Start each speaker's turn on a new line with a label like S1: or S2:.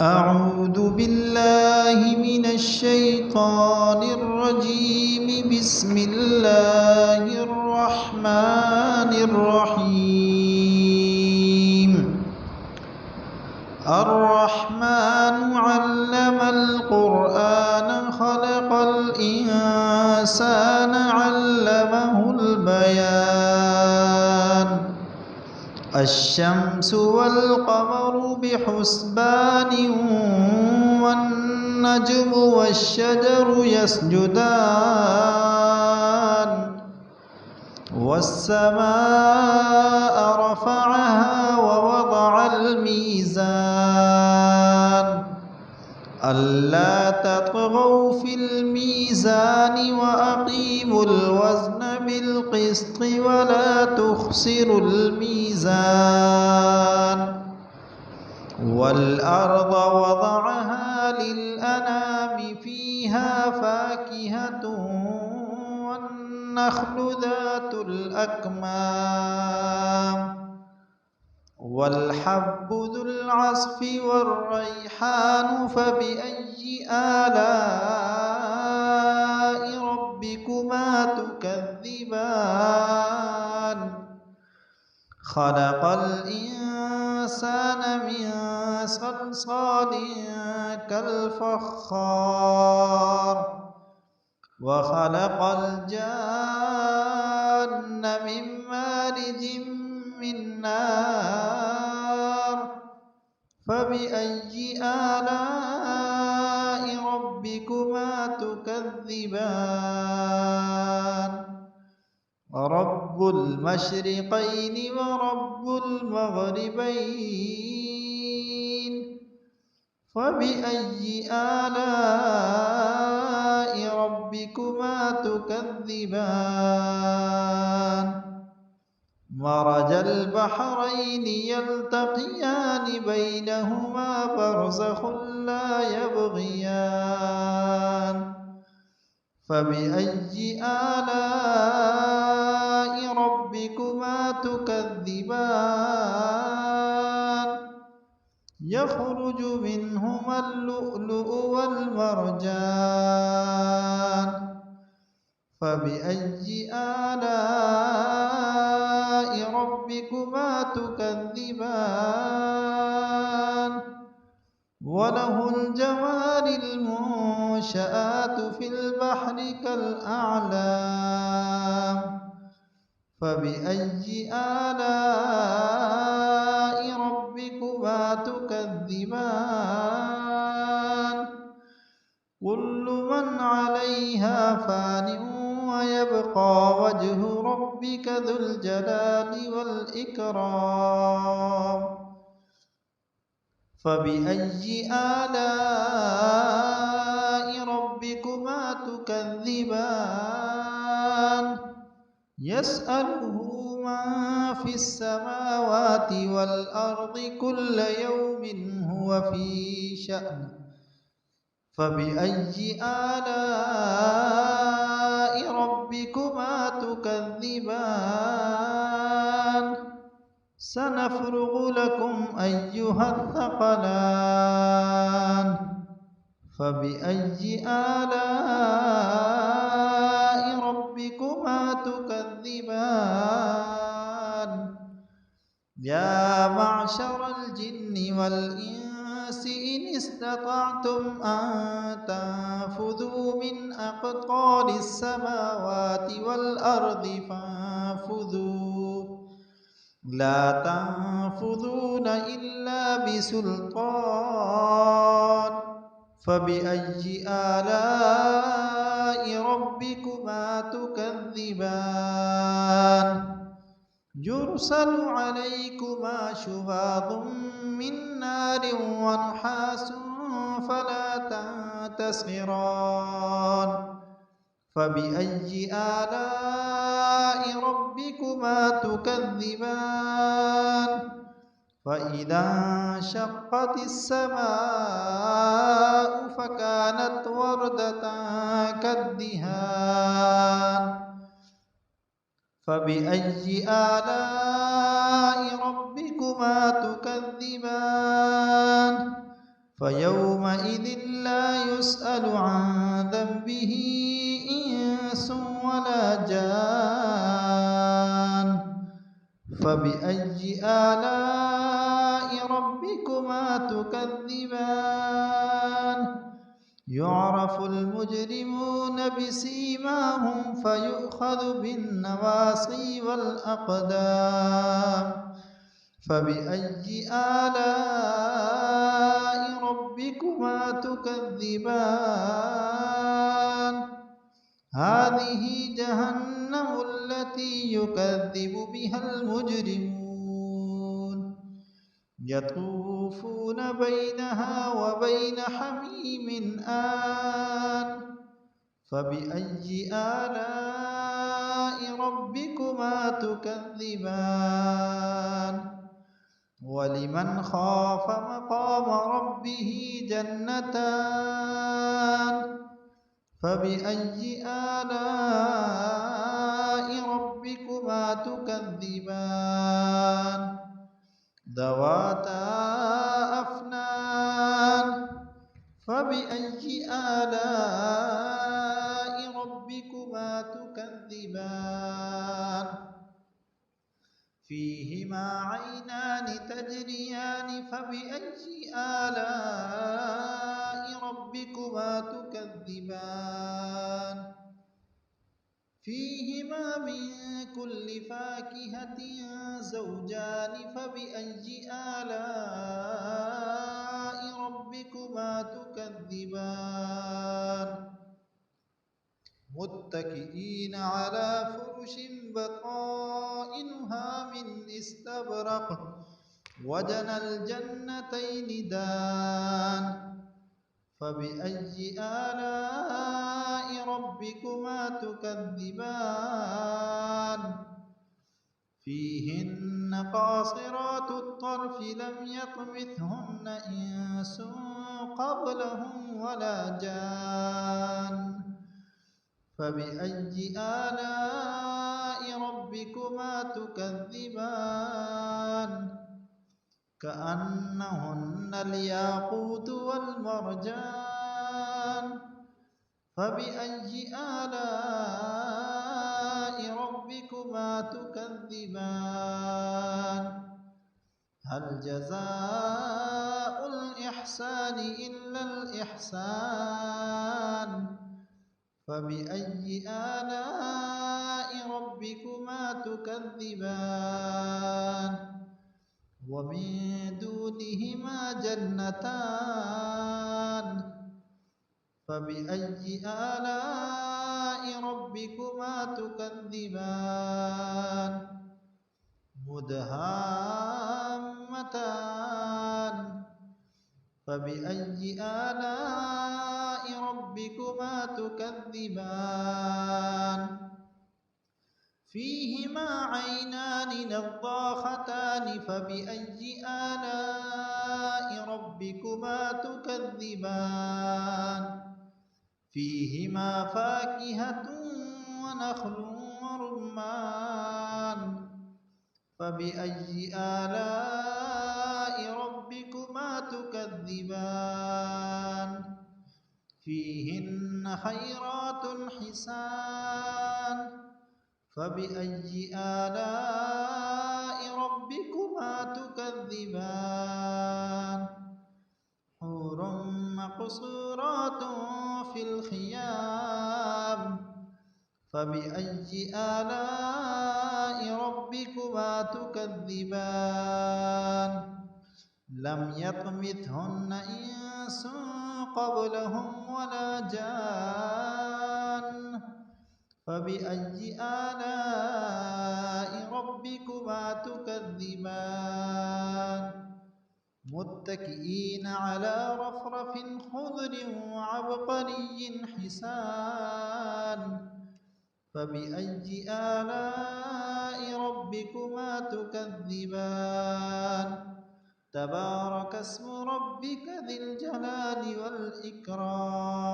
S1: أعوذ بالله من الشيطان الرجيم. بسم الله الرحمن الرحيم. الرحمن علم القرآن خلق الإنسان علمه البيان. الشمس والقمر بحسبان والنجم والشجر يسجدان والسماء رفعها ووضع الميزان ألا تطغوا في الميزان وأقيموا الوزن بالقسط ولا تخسروا الميزان. والأرض وضعها للأنام فيها فاكهة والنخل ذات الأكمام والحب ذو العصف والريحان. فبأي آلاء ربكما تكذبان؟ خلق الإنسان من صلصال كالفخار وخلق الجان من مارج من نار. فبأي آلاء ربكما تكذبان؟ رب المشرقين ورب المغربين. فبأي آلاء ربكما تكذبان؟ مرج البحرين يلتقيان بينهما برزخ لا يبغيان. فبأي آلاء ربكما تكذبان؟ يخرج منهما اللؤلؤ والمرجان. فبأي آلاء ربكما تكذبان؟ وله الجوار المنشآت في البحر كالأعلام. فبأي آلاء ربكما تكذبان؟ كل من عليها فان ويبقى وجه ربك ذو الجلال والإكرام. فبأي آلاء ربكما تكذبان؟ يسأله من في السماوات والأرض كل يوم هو في شأن. فبأي آلاء ربكما تكذبان؟ سنفرغ لكم أيها الثقلان. فبأي آلاء ربكما تكذبان؟ يا معشر الجن والإنس إن استطعتم أن تنفذوا من أقطار السماوات والأرض فانفذوا لا تنفذون إلا بسلطان. فبأي آلاء ربكما تكذبان؟ يرسل عليكما شواظ من نار ونحاس فلا تنتصران. فبأي آلاء ربكما تكذبان؟ فإذا انشقت السماء فكانت وردة كالدهان. فبأي آلاء ربكما تكذبان؟ فيومئذ لا يسأل عن ذنبه إنس ولا جان فبأي آلاء ربكما تكذبان يعرف المجرمون بسيماهم فيؤخذ بالنواصي والأقدام فبأي آلاء ربكما تكذبان هذه جهنم التي يكذب بها المجرمون يطوفون بينها وبين حميم آن فبأي آلاء ربكما تكذبان ولمن خاف مقام ربه جنتان فبأي آلاء ربكما تكذبان ذواتا أفنان فبأي آلاء ربكما تكذبان فيهما عينان تجريان فبأي آلاء ربكما تكذبان فيهما من كل فاكهة زوجان فبأي آلاء ربكما تكذبان متكئين على فرش بطائنها من استبرق وجنى الجنتين دان فبأي آلاء ربكما تكذبان فيهن قاصرات الطرف لم يطمثهن إنس قبلهم ولا جان فبأي آلاء ربكما تكذبان كأنهن الياقوت والمرجان فبأي آلاء ربكما تكذبان هل جزاء الإحسان إلا الإحسان فبأي آلاء ربكما تكذبان ومن دونهما جنتان فبأي آلاء ربكما تكذبان مدهامتان فبأي آلاء ربكما تكذبان فيهما عينان نضاختان فبأي آلاء ربكما تكذبان فيهما فاكهة ونخل ورمان فبأي آلاء ربكما تكذبان فيهن خيرات حسان فبأي آلاء ربكما تكذبان حور مقصورات في الخيام فبأي آلاء ربكما تكذبان لم يطمثهن إنس قبلهم ولا جان فبأي آلاء ربكما تكذبان متكئين على رفرف خضر وعبقري حسان فبأي آلاء ربكما تكذبان تبارك اسم ربك ذي الجلال والإكرام